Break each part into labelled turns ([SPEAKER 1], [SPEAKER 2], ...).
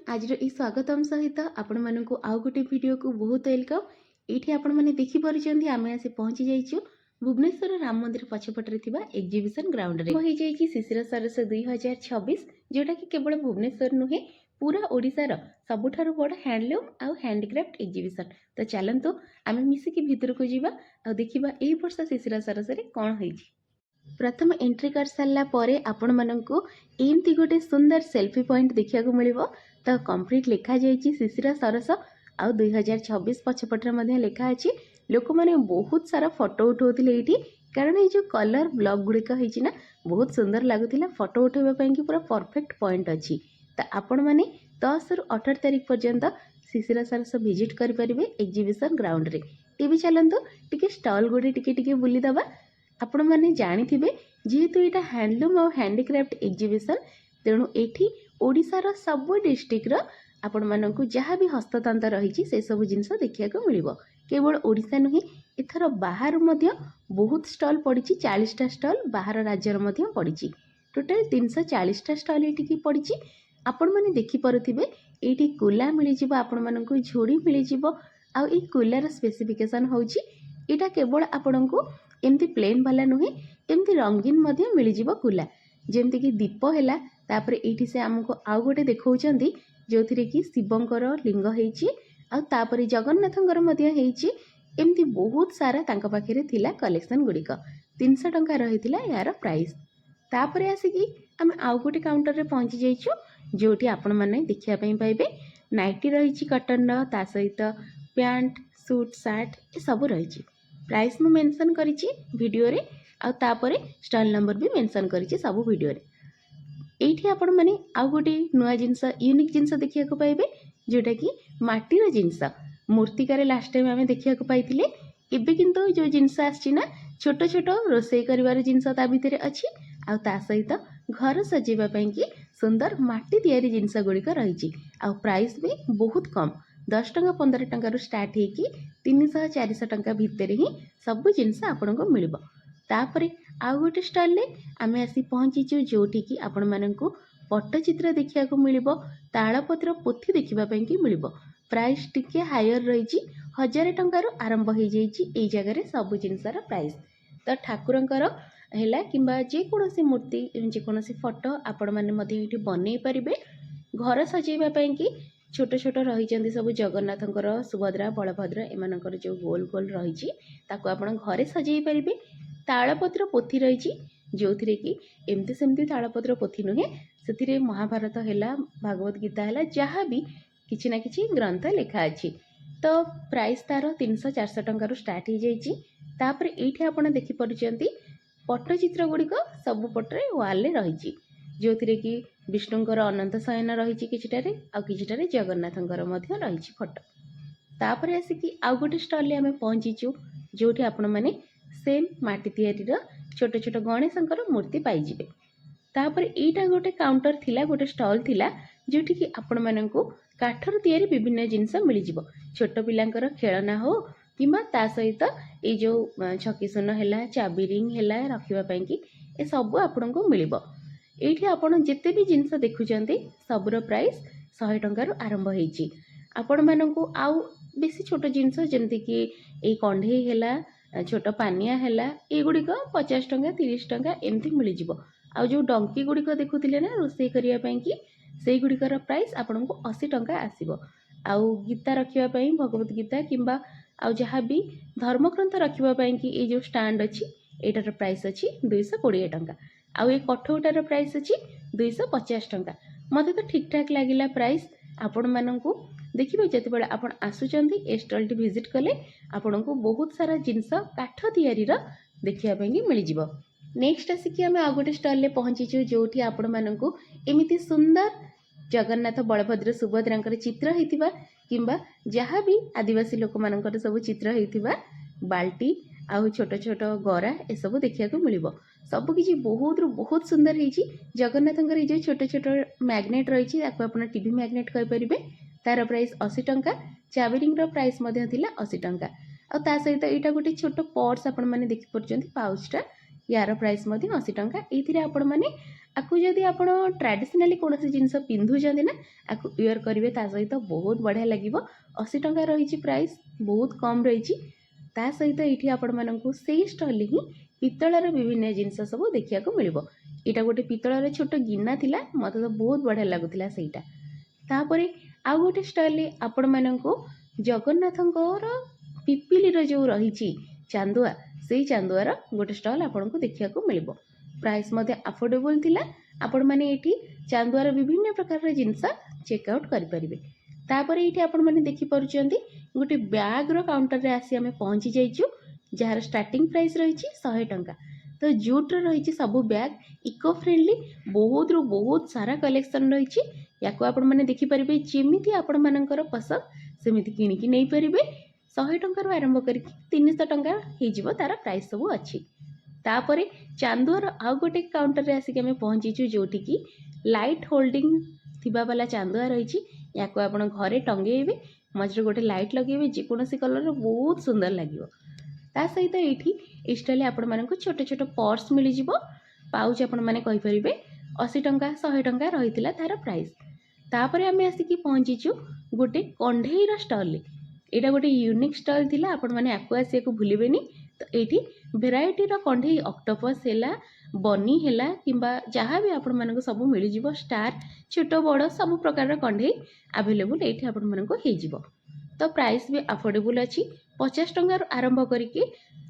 [SPEAKER 1] आज स्वागतम सहित आपण मानक आउ गोटे वीडियो को बहुत वेलकम। ये आपण मैंने देखिपुं आम आसी पहुँची जाइए भुवनेश्वर राम मंदिर पछपटे एग्जिबिशन ग्राउंड में हो जाइए शिशिर सरस 2026 जोटा कि केवल भुवनेश्वर नुहे पूरा ओडिशार सबुठारु बड़ हैंडलूम आउ हैंडक्राफ्ट एग्जिबिशन। तो चलतु आम मिसिकी भितर को जीवा आ देखिबा एई वर्ष शिशिर सरस रे कोन होईछि। प्रथम एंट्री कर सारा पर आपण मानक एमती गोटे सुंदर सेल्फी पॉइंट देखा मिलिबो। तो कंप्लीट लिखा जाइए शिशिर सरस आउ 2026 पछपटे लिखा अच्छी। लोक मैंने बहुत सारा फोटो उठाउथिले एठी कारण ये जो कलर ब्लॉक गुड़िक होइछि बहुत सुंदर लगुला। फोटो उठाइबा कि पूरा परफेक्ट पॉइंट अच्छी। तो आपण मैंने 10 रु 18 तारिख पर्यंत शिशिर सरस विजिट करेंगे एग्जिबिशन ग्राउंड रे। टीवी चलतु टिके स्टॉल गुड़ी टिके बुलीदबा। आपण मैंने जानिथिबे जेहेतु यहाँ हैंडलूम और हैंडीक्राफ्ट एग्जिबिशन तेणु एठी ओडिशार सब डिस्ट्रिक्ट आपण मानक जहाँ भी हस्ततंत रही से सब जिनस देखा मिलिबो। केवल ओडिशा नुहे एथर बाहर मध्य बहुत स्टॉल पड़ी 40टा स्टॉल बाहर राज्यर मध्य पड़ी। टोटाल 340टा स्टॉल ये पड़ी। आपण मैंने देखिपे ये कुला मिल आपण मानक झोड़ी मिल आउ ये कुलार स्पेसिफिकेशन होची एटा केवल आपण को एमती प्लेन वाला नुहे एमती रंगीन मध्य मिल कुला जमती कि दीप है। तापर ये से आमको आउ गोटे देखौछंती जो थी कि शिवंकर लिंग होइछि आउ तापर जगन्नाथंकर मध्य होइछि। एमती बहुत सारा तांका पाखरे थिला कलेक्शन गुड़िक 300 टंका रहिथिला यार प्राइस। तापर आसिकी आम आउ गोटे काउंटर रे पहुंची जाइछु जोटी आपण माने देखिया पई पाइबे नाइटी रहिछि कॉटन रो ता सहित पैंट सूट शर्ट ए सब रहिछि। प्राइस मु मेंशन करिछि वीडियो रे आउ तापरे स्टॉल नंबर भी मेंशन करिछि सब वीडियो रे। एठी आपण माने आउ गोटे नुआ जिनस यूनिक जिनस देखिया को पाइबे जोटा कि माटीर जिनस मूर्तिकार लास्ट टाइम आमे देखिया को पाइथिले। एबे किंतु जो जिनस आछि ना छोट छोट रोसई करिवार जिनस ता भितर अछि आउ ता सहित घर सजेबा पई कि सुंदर माटी तयारी जिनस गुड़िक रहिछि। आउ प्राइस भी बहुत कम 10 टंका 15 टंका रु स्टार्ट हेकि 300 400 टंका भितर ही सब जिनस आपनको मिलिबो। तापरे आउ गोटे स्टॉल ले आमे आसी पहुंचीचु जोठी कि आपण माननकु पट्टचित्र देखिया को मिलिबो तालपत्र पोथी देखिबा पई कि मिलिबो। प्राइस टिके हायर रहिछि 1000 टंका रु आरंभ हो जाइछि एई जगह रे सब जिनसर प्राइस। तो ठाकुरंकर हैला किंबा जे कोनोसी मूर्ति जे कोनोसी फोटो आपण माने मध्ये एठी बनै परिबे। घर सजेबा पई कि छोट छोट रही सब जगन्नाथंकर सुभद्रा बलभद्र एमानकर जो गोल गोल रही ताको आपण घरे सजई पारिबे। तालपत्र पोथी रही जो थी कि एमती सेमती तालपत्र पोथी नुहे से महाभारत है भागवत गीता है जहाँ भी किसी ना किसी ग्रंथ लिखा अच्छी। तो प्राइस तार 300 400 टंका रु स्टार्ट हो जाइए। तापर ये आपड़ देखिपुं पट्टचित्र गुड़िक सबुपटे वाल रही जो थी कि विष्णुंकर अनंत शयन रही किछिटारे आ किछिटारे जगन्नाथंकर मध्य रही फोटो। तापर आसिकी आउ गोटे स्टॉल आम पहुँचीचु जोठी आपण माने सेम माटी तैयारी छोट छोट गणेशंकर मूर्ति पाइबे। तापर एटा गोटे काउंटर थिला गोटे स्टॉल थिला जोठी कि आपण माननकु काठर तैयारी विभिन्न जिनस मिल जिवो। छोट पिलांकर खेलना हो किंबा ता सहित ए जो छकी सुन हैला चाबी रिंग हैला रखिबा पई कि ए सब आपनको मिलिबो। एठी आपण जेते भी जिनस देखुचंती सबरो प्राइस 100 टंका रु आरंभ होईची। आपण माननकु आउ बेसी छोट जिनस जेमति कि ए कंढे हैला छोट पानिया हैला ए गुड़िक 50 टंका 30 टंका एमती मिल जिवो। आ जो डंकी गुड़िक देखुथिले ना रोसई करिया पई कि सेई गुड़िकर प्राइस आपनको 80 टंका आसीबो। आउ गीता रखिबा पई भगवत गीता किंबा आउ जहाँ भी धर्मग्रंथ रखिबा पई कि ए जो स्टैंड अछि एटार प्राइस अछि 220 टंका। आउ ए कठौटार प्राइस अछि 250 टंका। मते तो ठीक ठाक लागिला प्राइस। आपण माननकु देखिबे जति बेले आपण आसुचंदी ए स्टॉल टी विजिट कले आपनको बहुत सारा जिनस काठ तैयारी देखिया पई मिल जिवो। नेक्स्ट आसिकी आमे आ गोटे स्टॉल ले पहुंचीचु जोठी आपण माननकु एमिति सुंदर जगन्नाथ बलभद्र सुभद्रांकर चित्र हेतिबा किंबा जहाँ भी आदिवासी लोक मानकर सब चित्र हेतिबा बाल्टी आउ छोट छोट गरा ए सब देखिया को मिलिबो। सब किछि बहुत सुंदर हेछि। जगन्नाथंकर जो छोट छोट मैग्नेट रही आपण टीवी मैग्नेट कहि परिबे तार प्राइस 80 टंका। चाबी रिंग रो प्राइस मध्य थिला 80 टंका। आ ता सहित एटा गोटे छोट पर्स आपण माने देखि परचंती पाउचटा यार प्राइस मध्य 80 टंका। एथिरे आपण माने आपको जदि आपण ट्रेडिशनली कौन जिनस पिंधुचंदी ना आपको वेयर करेंगे ता सहित बहुत बढ़िया लगे। 80 टंका रही प्राइस बहुत कम रही। ता सहित ये आपण मानक से स्टल ही पितलर विभिन्न जिनस सब देखा मिल। यहाँ गोटे पितलर छोट गिना थिला मत तो बहुत बढ़िया लगुला सेटा। तापर आउ गोटे स्टल आपण मानक जगन्नाथंकर पिपिलीर जो रही चांदुआ से चांदुआर गोटे स्टल आपन को देखा मिल। प्राइस मध्य अफोर्डेबल थिला। आपण माने एठी चांदुआर विभिन्न प्रकार जिनस चेकआउट करें। तापर ये आपण मैंने देखिपुंट गोटे बैग काउंटर रे आसी आम पहुँची जाइचु जार स्टार्टिंग प्राइस रही 100 टंका। तो जूट रही सबू बैग इको फ्रेंडली बहुत रु बहुत सारा कलेक्शन रही। या आपण मैंने देखिपारे जमी आपण मानकर पसंद सेमिति किणिकी नहीं पारे। 100 टंकार आरंभ कर 300 टंका हो तार प्राइस सब अच्छी। तापर चांदुआर आउ गोटे काउंटर रे आसिक आम पहुँचीचु जोटि की लाइट होल्डिंग थिबा वाला चांदुआ रही। या आपण घरे टंगेबे मझे गोटे लाइट लगे जेकोसी कलर बहुत सुंदर लगे। ता सहित ये स्टाइल आपण मानक छोट छोट पर्स मिल जाव। पाउच आपण मैंने कहींपर 80 टंका 100 टंका रही तार प्राइस। तापर आम आसिक पहुँचीचु गोटे कंढेईर स्टल। यहाँ गोटे यूनिक स्टल थिला आपण मैंने आपको आसिया को भूलिबेनी। तो ये भेराइटीर कंढेई ऑक्टोपस है बनी है कि जहाँ भी आपण मानक सब मिल जाव। स्टार छोट बड़ सब प्रकार कंढेई अवेलेबल ये आपण मानक हो। तो प्राइस भी अफोर्डेबल अच्छी 50 टंकार आरंभ करके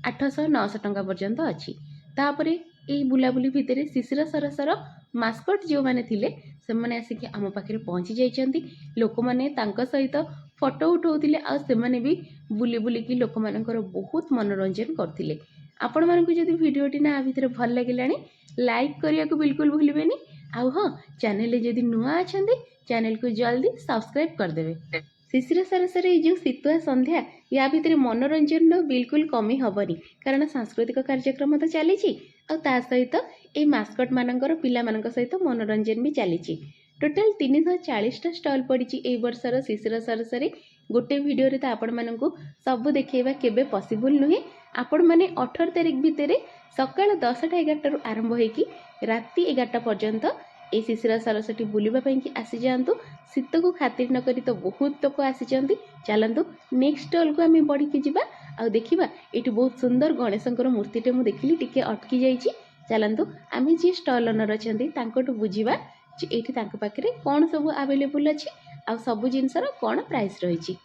[SPEAKER 1] 800 900 टंका पर्यंत अच्छी। तापर ये बुलाबुली भितर शिशिर सरसर मास्कट जो मैंने थिले से मैंने आसिक आम पाखे पहुँची जाइछंती। लोक मैंने तांका सहित फोटो उठाउथिले आ से माने भी बुली बुलिकी लोक मानकर बहुत मनोरंजन करथिले। आपण मानकु जदि वीडियोटी ना आ भितर भल लागिलानी लाइक करिया को बिल्कुल भूलिबेनी। आउ हाँ चैनल जदि नुआ अछंती चैनल को जल्दी सब्सक्राइब कर देबे। शिशिर सरसर ये जो शीतुआ संध्या या भितर मनोरंजन बिल्कुल कमी हेनी कारण सांस्कृतिक कार्यक्रम तो चली सहित ये मास्कट मानकर पिला मानक सहित मनोरंजन भी चली। टोटाल 340टा स्टल पड़ी ए वर्षर शिशिर सरसर। गोटे वीडियो रे तो आपण मानकु सब देखैबा केबे पॉसिबल नुहे। आपण माने 18 तारिख भितर सकाळ 10टा 11 आरंभ होईकी राति 11टा पर्यंत ए शिशिर सरसटी बुलिबा पई कि आसी जांतु। शीत को खातिर न करी तो बहुत लोक आसी जांती। चलंतु नेक्स्ट स्टॉल को आम बढ़ी की जिबा आ देखिबा। एठी बहुत सुंदर गणेशंकर मूर्तिटे मु देखिली टिके अटकी जाइछि। चलंतु आमे जे स्टॉल ओनर अछंती तांकोटु बुझिबा जे एठी तांको पाखरे कोन सब अवेलेबल अछि आ सब जिनसर कोन प्राइस रहिछि।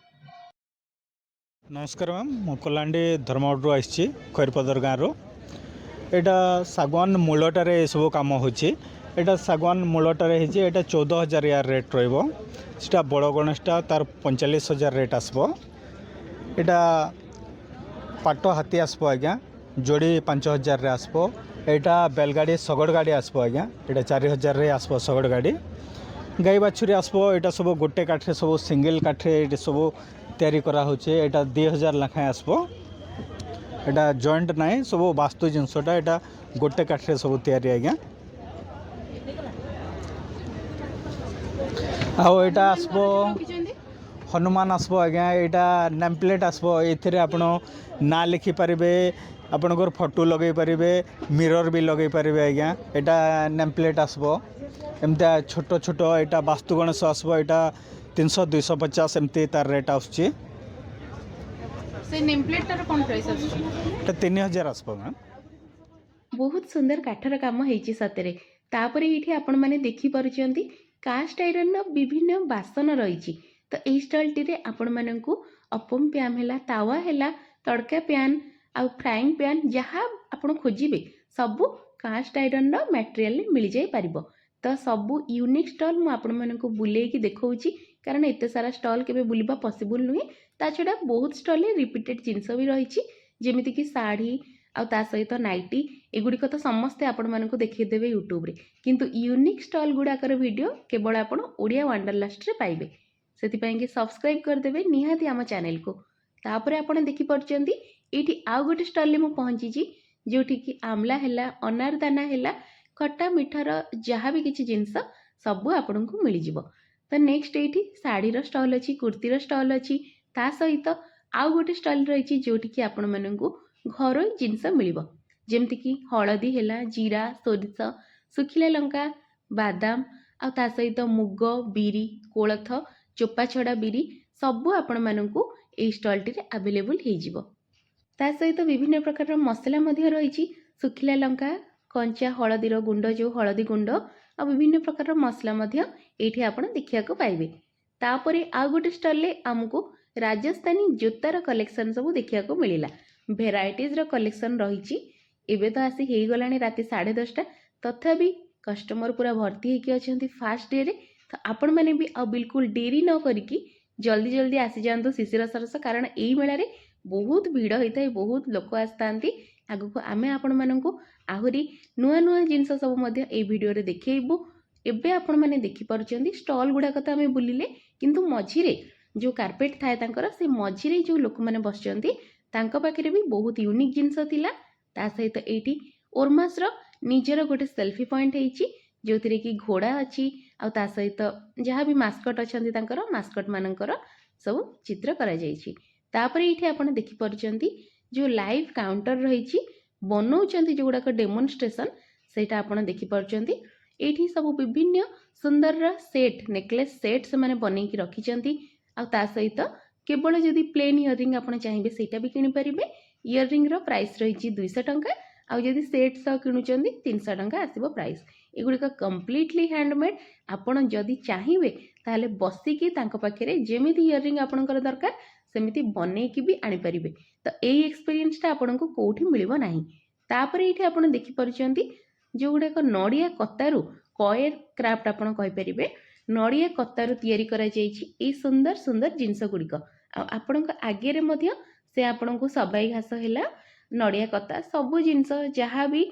[SPEAKER 2] नमस्कार मैम मु कोलांडी धर्मगढ़ आसी खैरपदर गाँव एटा सागवान मूलटार सब कम होटा सागवान मूलटार है 14,000 यार रेट रहा। बड़ गणेशटा तार 45,000 रेट आसबो। एटा पाट हाथी आसबो आज्ञा जोड़ी 5,000 रे आसबो। एटा बेलगाड़ी सगड़ गाड़ी आसबो आज्ञा एटा 4,000 रे आसबो सगड़ गाड़ी। गाई बाछुरी आसबो एटा सब गोटे काठे सब सिंगल काठे ये सब तैयारी करा होचे। एटा 2,000 लाखाएं आसबो। एटा जॉइंट नाई सब वास्तु जिनसटा एटा गोटे काठे सब तैयारी आज्ञा। आउ एटा आसबो हनुमान आसबो आज्ञा। एटा नेम प्लेट आसबो एथिरे आपण ना लिखि पारिबे आपनकर फोटो लगे पारिबे मिरर भी लगे पारिबे आज्ञा। एटा नेम प्लेट आसबो एमता छोट छोट एटा वास्तु गणेश आसबो। एटा 300 250 एमती तार रेट आसछि।
[SPEAKER 1] से नेम प्लेट तार कोन प्राइस आसछि?
[SPEAKER 2] एटा 3,000 आसबो मैम।
[SPEAKER 1] बहुत सुंदर काठर काम होइछि सतरे। तापर एठी आपण माने देखि पारुचंती कास्ट आयरन विभिन्न बासन रही। तो यही स्टॉल टी आपण मानकु अपम पैन है तावा है तड़का पैन आ फ्राइंग पैन जहाँ आपण खोजिबे सबू कास्ट आयरन मटेरियल मिल जाई परिबो। तो सबू यूनिक स्टॉल मु आपण मानकु बुलेकी देखौछि कारण एते सारा स्टॉल केबे बुलिबा पॉसिबल नुहे। ता छडा बहुत स्टॉल रिपीटेड जिनस भी रही जेमिति कि साड़ी आ ता सहित नाइटी एगुड़िक तो समस्ते आपण मानकु देखिदेवे यूट्यूब रे किंतु यूनिक स्टॉल गुड़ाकर वीडियो केवल आपण ओडिया वंडरलास्ट रे पाइबे। सेतिपई कि सब्सक्राइब करदेवे निहाती आम चैनल को। तापर आपण देखि परचंती एठी आउ गोटे स्टॉल ले मु पहुंची छी जोठी कि आमला हैला अनारदाना हैला खट्टा मिठार जहाँ भी किछि जिंस सब आपण को मिल जिवो। तो नेक्स्ट एठी साड़ी रो स्टॉल अछि कुर्ती रो स्टॉल अछि ता सहित आउ गोटे स्टॉल रही जोठी कि आपण मानकु घरोई जिनस मिलिबो जेमति कि हळदी हैला जीरा सोरिष ଶୁଖିଲା ଲଙ୍କା, ବାଦାମ ଆଉ ତା ସହିତ ମୁଗ, ବିରି, କୋଳଥ, ଚୋପା ଛଡ଼ା ବିରି ସବୁ ଆପଣମାନଙ୍କୁ ଏଇ ଷ୍ଟଲ୍ଟିରେ ଆଭେଲେବୁଲ୍ ହେଇଯିବ। ତା ସହିତ ବିଭିନ୍ନ ପ୍ରକାରର ମସଲା ମଧ୍ୟ ରହିଛି। ଶୁଖିଲା ଲଙ୍କା, କଞ୍ଚା ହଳଦୀର ଗୁଣ୍ଡ ଯେଉଁ ହଳଦୀ ଗୁଣ୍ଡ ଆଉ ବିଭିନ୍ନ ପ୍ରକାରର ମସଲା ମଧ୍ୟ ଏଇଠି ଆପଣ ଦେଖିବାକୁ ପାଇବେ। ତାପରେ ଆଉ ଗୋଟେ ଷ୍ଟଲ୍ରେ ଆମକୁ ରାଜସ୍ଥାନୀ ଜୋତାର କଲେକ୍ସନ୍ ସବୁ ଦେଖିବାକୁ ମିଳିଲା। ଭେରାଇଟିଜ୍ର କଲେକ୍ସନ୍ ରହିଛି। ଏବେ ତ ଆସି ହେଇଗଲାଣି ରାତି 10:30, ତଥାପି କଷ୍ଟମର ପୁରା ଭର୍ତ୍ତି ହେଇକି ଅଛନ୍ତି ଫାଷ୍ଟ ଡେରେ। ତ ଆପଣମାନେ ବି ଆଉ ବିଲକୁଲ ଡେରି ନ କରିକି ଜଲ୍ଦି ଆସିଯାଆନ୍ତୁ ଶିଶିର ସରସ, କାରଣ ଏଇ ମେଳାରେ ବହୁତ ଭିଡ଼ ହୋଇଥାଏ, ବହୁତ ଲୋକ ଆସିଥାନ୍ତି। ଆଗକୁ ଆମେ ଆପଣମାନଙ୍କୁ ଆହୁରି ନୂଆ ନୂଆ ଜିନିଷ ସବୁ ମଧ୍ୟ ଏଇ ଭିଡ଼ିଓରେ ଦେଖେଇବୁ। ଏବେ ଆପଣମାନେ ଦେଖିପାରୁଛନ୍ତି ଷ୍ଟଲ୍ ଗୁଡ଼ାକ ତ ଆମେ ବୁଲିଲେ, କିନ୍ତୁ ମଝିରେ ଯେଉଁ କାର୍ପେଟ୍ ଥାଏ ତାଙ୍କର, ସେ ମଝିରେ ଯେଉଁ ଲୋକମାନେ ବସିଛନ୍ତି ତାଙ୍କ ପାଖରେ ବି ବହୁତ ୟୁନିକ୍ ଜିନିଷ ଥିଲା। ତା ସହିତ ଏଇଠି ଓର୍ମାସର ନିଜର ଗୋଟେ ସେଲ୍ଫି ପଏଣ୍ଟ ହେଇଛି, ଯେଉଁଥିରେ କି ଘୋଡ଼ା ଅଛି ଆଉ ତା ସହିତ ଯାହା ବି ମାସ୍କଟ୍ ଅଛନ୍ତି ତାଙ୍କର ମାସ୍କଟ୍ ମାନଙ୍କର ସବୁ ଚିତ୍ର କରାଯାଇଛି। ତାପରେ ଏଇଠି ଆପଣ ଦେଖିପାରୁଛନ୍ତି ଯେଉଁ ଲାଇଭ୍ କାଉଣ୍ଟର ରହିଛି, ବନଉଛନ୍ତି ଯେଉଁଗୁଡ଼ାକ ଡେମନଷ୍ଟ୍ରେସନ୍, ସେଇଟା ଆପଣ ଦେଖିପାରୁଛନ୍ତି। ଏଇଠି ସବୁ ବିଭିନ୍ନ ସୁନ୍ଦରର ସେଟ୍, ନେକଲେସ୍ ସେଟ୍ ସେମାନେ ବନେଇକି ରଖିଛନ୍ତି। ଆଉ ତା ସହିତ କେବଳ ଯଦି ପ୍ଲେନ୍ ଇୟରିଂ ଆପଣ ଚାହିଁବେ ସେଇଟା ବି କିଣିପାରିବେ। ଇୟରିଂର ପ୍ରାଇସ୍ ରହିଛି 200 ଟଙ୍କା, ଆଉ ଯଦି ସେଟ୍ ସହ କିଣୁଛନ୍ତି 300 ଟଙ୍କା ଆସିବ ପ୍ରାଇସ୍। ଏଗୁଡ଼ିକ କମ୍ପ୍ଲିଟଲି ହ୍ୟାଣ୍ଡମେଡ୍। ଆପଣ ଯଦି ଚାହିଁବେ ତାହେଲେ ବସିକି ତାଙ୍କ ପାଖରେ ଯେମିତି ଇୟରିଂ ଆପଣଙ୍କର ଦରକାର ସେମିତି ବନେଇକି ବି ଆଣିପାରିବେ। ତ ଏଇ ଏକ୍ସପିରିଏନ୍ସଟା ଆପଣଙ୍କୁ କେଉଁଠି ମିଳିବ ନାହିଁ। ତାପରେ ଏଇଠି ଆପଣ ଦେଖିପାରୁଛନ୍ତି ଯେଉଁଗୁଡ଼ାକ ନଡ଼ିଆ କତାରୁ କଏର୍ କ୍ରାଫ୍ଟ ଆପଣ କହିପାରିବେ, ନଡ଼ିଆ କତାରୁ ତିଆରି କରାଯାଇଛି ଏଇ ସୁନ୍ଦର ସୁନ୍ଦର ଜିନିଷ ଗୁଡ଼ିକ। ଆଉ ଆପଣଙ୍କ ଆଗରେ ମଧ୍ୟ ସେ ଆପଣଙ୍କୁ ସବାଇ ଘାସ ହେଲା, ନଡ଼ିଆ କତା ସବୁ ଜିନିଷ ଯାହା ବି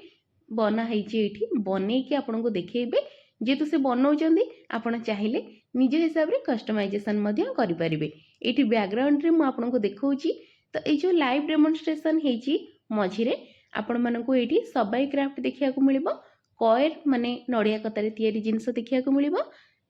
[SPEAKER 1] ବନା ହେଇଛି ଏଇଠି ବନେଇକି ଆପଣଙ୍କୁ ଦେଖେଇବେ। ଯେହେତୁ ସେ ବନଉଛନ୍ତି, ଆପଣ ଚାହିଁଲେ ନିଜ ହିସାବରେ କଷ୍ଟମାଇଜେସନ୍ ମଧ୍ୟ କରିପାରିବେ। ଏଇଠି ବ୍ୟାକଗ୍ରାଉଣ୍ଡରେ ମୁଁ ଆପଣଙ୍କୁ ଦେଖାଉଛି। ତ ଏଇ ଯେଉଁ ଲାଇଭ୍ ଡେମନଷ୍ଟ୍ରେସନ୍ ହେଇଛି ମଝିରେ ଆପଣମାନଙ୍କୁ ଏଇଠି ସବାଇ କ୍ରାଫ୍ଟ ଦେଖିବାକୁ ମିଳିବ, କଏର୍ ମାନେ ନଡ଼ିଆ କତାରେ ତିଆରି ଜିନିଷ ଦେଖିବାକୁ ମିଳିବ।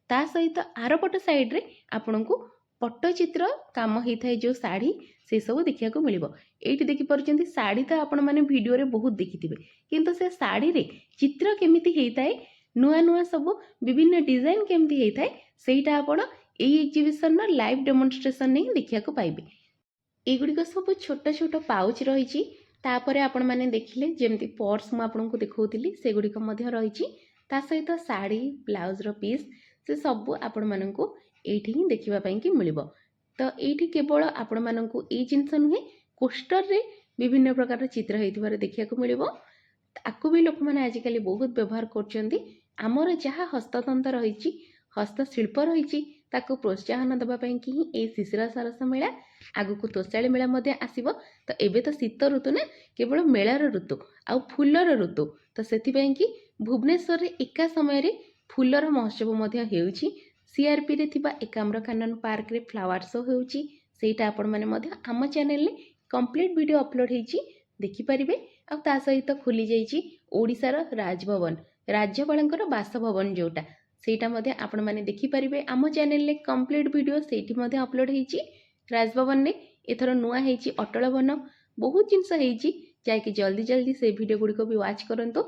[SPEAKER 1] ତା ସହିତ ଆରପଟ ସାଇଡ଼୍ରେ ଆପଣଙ୍କୁ ପଟ୍ଟଚିତ୍ର କାମ ହେଇଥାଏ ଯେଉଁ ଶାଢ଼ୀ, ସେସବୁ ଦେଖିବାକୁ ମିଳିବ। ଏଇଠି ଦେଖିପାରୁଛନ୍ତି ଶାଢ଼ୀ ତ ଆପଣମାନେ ଭିଡ଼ିଓରେ ବହୁତ ଦେଖିଥିବେ, କିନ୍ତୁ ସେ ଶାଢ଼ୀରେ ଚିତ୍ର କେମିତି ହେଇଥାଏ, ନୂଆ ନୂଆ ସବୁ ବିଭିନ୍ନ ଡିଜାଇନ୍ କେମିତି ହେଇଥାଏ, ସେଇଟା ଆପଣ ଏଇ ଏକ୍ଜିବିସନ୍ର ଲାଇଭ୍ ଡେମନଷ୍ଟ୍ରେସନ୍ ହିଁ ଦେଖିବାକୁ ପାଇବେ। ଏଗୁଡ଼ିକ ସବୁ ଛୋଟ ଛୋଟ ପାଉଚ୍ ରହିଛି। ତାପରେ ଆପଣମାନେ ଦେଖିଲେ ଯେମିତି ପର୍ସ ମୁଁ ଆପଣଙ୍କୁ ଦେଖାଉଥିଲି, ସେଗୁଡ଼ିକ ମଧ୍ୟ ରହିଛି। ତା ସହିତ ଶାଢ଼ୀ, ବ୍ଲାଉଜର ପିସ୍, ସେ ସବୁ ଆପଣମାନଙ୍କୁ ଏଇଠି ହିଁ ଦେଖିବା ପାଇଁକି ମିଳିବ। ତ ଏଇଠି କେବଳ ଆପଣମାନଙ୍କୁ ଏଇ ଜିନିଷ ନୁହେଁ, କୋଷ୍ଟରରେ ବିଭିନ୍ନ ପ୍ରକାରର ଚିତ୍ର ହେଇଥିବାର ଦେଖିବାକୁ ମିଳିବ। ତାକୁ ବି ଲୋକମାନେ ଆଜିକାଲି ବହୁତ ବ୍ୟବହାର କରୁଛନ୍ତି। ଆମର ଯାହା ହସ୍ତତନ୍ତ ରହିଛି, ହସ୍ତଶିଳ୍ପ ରହିଛି, ତାକୁ ପ୍ରୋତ୍ସାହନ ଦେବା ପାଇଁକି ହିଁ ଏଇ ଶିଶିର ସରସ ମେଳା। ଆଗକୁ ତୋଷାଳୀ ମେଳା ମଧ୍ୟ ଆସିବ। ତ ଏବେ ତ ଶୀତ ଋତୁ ନା, କେବଳ ମେଳାର ଋତୁ ଆଉ ଫୁଲର ଋତୁ। ତ ସେଥିପାଇଁକି ଭୁବନେଶ୍ୱରରେ ଏକା ସମୟରେ ଫୁଲର ମହୋତ୍ସବ ମଧ୍ୟ ହେଉଛି। ସିଆର୍ପିରେ ଥିବା ଏକାମ୍ର କାନନ ପାର୍କରେ ଫ୍ଲାୱାର ଶୋ ହେଉଛି। ସେଇଟା ଆପଣମାନେ ମଧ୍ୟ ଆମ ଚ୍ୟାନେଲରେ କମ୍ପ୍ଲିଟ୍ ଭିଡ଼ିଓ ଅପଲୋଡ଼ ହେଇଛି, ଦେଖିପାରିବେ। ଆଉ ତା ସହିତ ଖୋଲି ଯାଇଛି ଓଡ଼ିଶାର ରାଜଭବନ, ରାଜ୍ୟପାଳଙ୍କର ବାସଭବନ ଯେଉଁଟା, ସେଇଟା ମଧ୍ୟ ଆପଣମାନେ ଦେଖିପାରିବେ। ଆମ ଚ୍ୟାନେଲରେ କମ୍ପ୍ଲିଟ୍ ଭିଡ଼ିଓ ସେଇଠି ମଧ୍ୟ ଅପଲୋଡ଼ ହେଇଛି। ରାଜଭବନରେ ଏଥର ନୂଆ ହେଇଛି ଅଟଳ ବନ, ବହୁତ ଜିନିଷ ହେଇଛି, ଯାଇକି ଜଲ୍ଦି ସେ ଭିଡ଼ିଓ ଗୁଡ଼ିକ ବି ୱାଚ୍ କରନ୍ତୁ।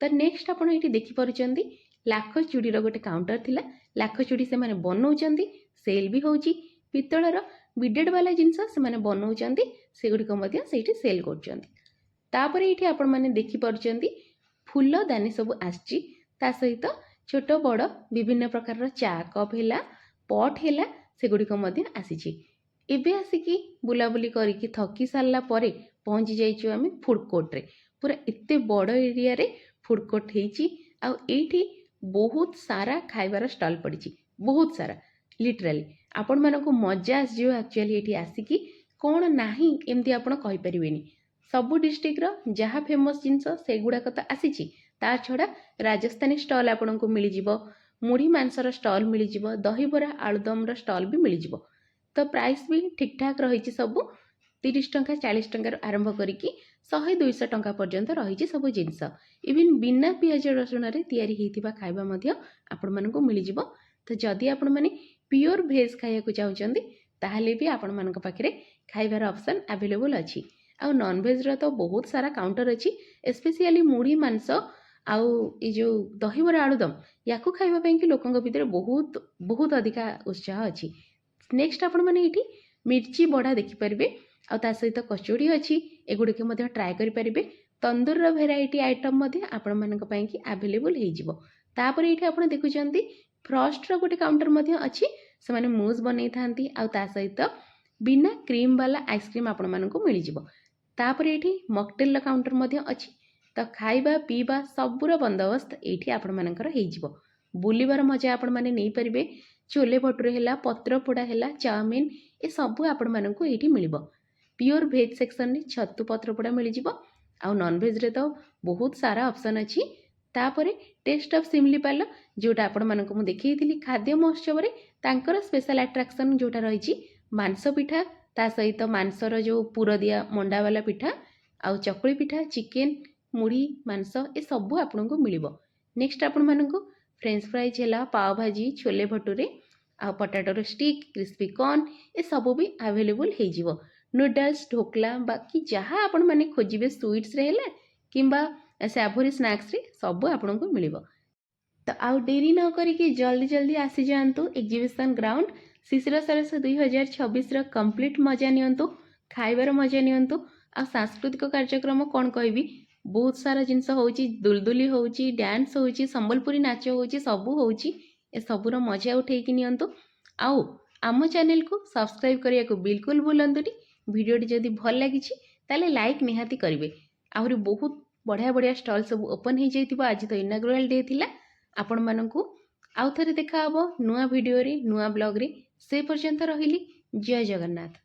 [SPEAKER 1] ତ ନେକ୍ସଟ ଆପଣ ଏଇଠି ଦେଖିପାରୁଛନ୍ତି ଲାଖ ଚୁଡ଼ିର ଗୋଟେ କାଉଣ୍ଟର ଥିଲା। ଲାଖ ଚୁଡ଼ି ସେମାନେ ବନଉଛନ୍ତି, ସେଲ୍ ବି ହେଉଛି। ପିତ୍ତଳର ବିଡେଡ୍ ବାଲା ଜିନିଷ ସେମାନେ ବନଉଛନ୍ତି, ସେଗୁଡ଼ିକ ମଧ୍ୟ ସେଇଠି ସେଲ୍ କରୁଛନ୍ତି। ତାପରେ ଏଇଠି ଆପଣମାନେ ଦେଖିପାରୁଛନ୍ତି ଫୁଲଦାନୀ ସବୁ ଆସିଛି। ତା ସହିତ ଛୋଟ ବଡ଼ ବିଭିନ୍ନ ପ୍ରକାରର ଚା କପ୍ ହେଲା, ପଟ୍ ହେଲା, ସେଗୁଡ଼ିକ ମଧ୍ୟ ଆସିଛି। ଏବେ ଆସିକି ବୁଲାବୁଲି କରିକି ଥକି ସାରିଲା ପରେ ପହଞ୍ଚି ଯାଇଛୁ ଆମେ ଫୁଡ୍ କୋର୍ଟରେ। ପୁରା ଏତେ ବଡ଼ ଏରିଆରେ ଫୁଡ୍ କୋର୍ଟ ହେଇଛି। ଆଉ ଏଇଠି ବହୁତ ସାରା ଖାଇବାର ଷ୍ଟଲ୍ ପଡ଼ିଛି, ବହୁତ ସାରା। ଲିଟରାଲି ଆପଣମାନଙ୍କୁ ମଜା ଆସିଯିବ ଆକ୍ଚୁଆଲି ଏଇଠି ଆସିକି। କ'ଣ ନାହିଁ ଏମିତି ଆପଣ କହିପାରିବେନି। ସବୁ ଡିଷ୍ଟ୍ରିକ୍ଟର ଯାହା ଫେମସ୍ ଜିନିଷ ସେଗୁଡ଼ାକ ତ ଆସିଛି, ତା ଛଡ଼ା ରାଜସ୍ଥାନୀ ଷ୍ଟଲ୍ ଆପଣଙ୍କୁ ମିଳିଯିବ, ମୁଢ଼ି ମାଂସର ଷ୍ଟଲ୍ ମିଳିଯିବ, ଦହିବରା ଆଳୁଦମର ଷ୍ଟଲ୍ ବି ମିଳିଯିବ। ତ ପ୍ରାଇସ୍ ବି ଠିକ୍ଠାକ୍ ରହିଛି ସବୁ। 30 ଟଙ୍କା 40 ଟଙ୍କାରୁ ଆରମ୍ଭ କରିକି 100-200 ଟଙ୍କା ପର୍ଯ୍ୟନ୍ତ ରହିଛି ସବୁ ଜିନିଷ। ଇଭିନ୍ ବିନା ପିଆଜ ରସୁଣରେ ତିଆରି ହେଇଥିବା ଖାଇବା ମଧ୍ୟ ଆପଣମାନଙ୍କୁ ମିଳିଯିବ। ତ ଯଦି ଆପଣମାନେ ପିଓର ଭେଜ୍ ଖାଇବାକୁ ଚାହୁଁଛନ୍ତି ତାହେଲେ ବି ଆପଣମାନଙ୍କ ପାଖରେ ଖାଇବାର ଅପସନ୍ ଆଭେଲେବୁଲ୍ ଅଛି। ଆଉ ନନ୍ଭେଜ୍ର ତ ବହୁତ ସାରା କାଉଣ୍ଟର ଅଛି। ଏସ୍ପେସିଆଲି ମୁଢ଼ି ମାଂସ आउ ये जो दहीबरा आलुदम याकू खाइबा पई कि लोकंक भितर बहुत बहुत अधिका उत्साह अछि। नेक्स्ट आपण माने एठी मिर्ची बड़ा देखि परिबे आ ता सहित कचौड़ी अछि एगुडे मध्य ट्राए करि परिबे। तंदूर रो भेराइटी आइटम मध्य आपण मानक पई कि अवेलेबल हेइ जिवो। तापर एठी आपण देखुचंती फ्रॉस्ट रो गोटे काउंटर मध्य अछि से माने मूज बनै थांती आ ता सहित बिना क्रीम वाला आइसक्रीम आपण मानक मिलि जिवो। तापर एठी मॉकटेल रो काउंटर मध्य अछि तो खाइबा पीबा सबुर बंदोबस्त एठी आपण मानकर हेइ जिवो। बुलिबार मजा आपण माने नै परिबे। छोले भटुरे हैला पत्र पोड़ा हैला चाउमीन ए सबु आपण मानक एठी मिलिबो। प्योर वेज सेक्शन रे छतु पत्र पोड़ा मिलि जिवो आ नॉन वेज रे तो बहुत सारा ऑप्शन अछि। तापरे टेस्ट ऑफ सिमलीपाल जोटा आपण मानक मु देखैथिली खाद्य महोत्सव रे तांकर स्पेशल अट्रैक्शन जोटा रहिछि मांस पिठा ता सहित मांसर जो पुर दिया मंडा वाला पिठा आ चकुली पिठा चिकेन मुढ़ी मांस ए सबु आपन को मिलिबो। नेक्स्ट आपण मानक फ्रेंच फ्राइज हैला पाव भाजी छोले भटुरे आ पोटैटो स्टिक क्रिस्पी कॉर्न ए सबु भी अवेलेबल हेइ जिवो। नूडल्स ढोकला बाकी जहाँ आपण माने खोजिबे स्वीट्स रे हैला किंबा सैवरी स्नैक्स रे सबु आपण को मिलिबो। तो आउ देरी न करिके जल्दी जल्दी आसी जांतु एग्जीबिशन ग्राउंड शिशिर सरस 2026 रो कंप्लीट मजा नियंतु खाइबार मजा नियंतु आ सांस्कृतिक कार्यक्रम कोन कहबी बहुत सारा जिनस होउची दुलदुली होउची डांस होउची संबलपुरी नाच होउची सबु होउची ए सबुर मजा उठेकी नियंतु। आउ आम चैनल को सब्सक्राइब करिया को बिल्कुल भूलंतुनी। वीडियोटी जदि भल लागिछि ताले लाइक निहाती करिवे। आहुरी बहुत बढ़िया बढ़िया स्टॉल सब ओपन हो जाइतिबो। आज तो इनागुरल डे थिला। आपण मानकू आउ थरे देखा हबो नुआ वीडियो रे नुआ ब्लॉग रे। से पर्यंत रहिली जय जगन्नाथ।